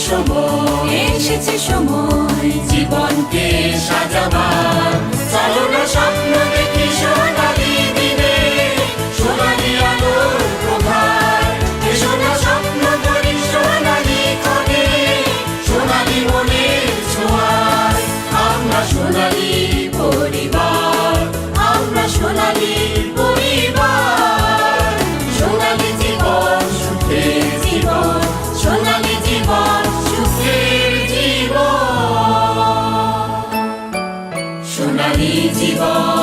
এসেছে সময় জীবনকে সাজাবার। চলো না স্বপ্ন দেখি সোনালী দিনে, সোনালী আলোর প্রভাত। এসো না স্বপ্ন ধরি সোনালী ক্ষণে, সোনালী মনের ছোঁয়ায়। আমরা সোনালী পরিবার, আমরা সোনালী পরিবার। সোনালী জীবন সুখের জীবন, সোনালী জীবন সুখের জীবন, সোনালী জীবন।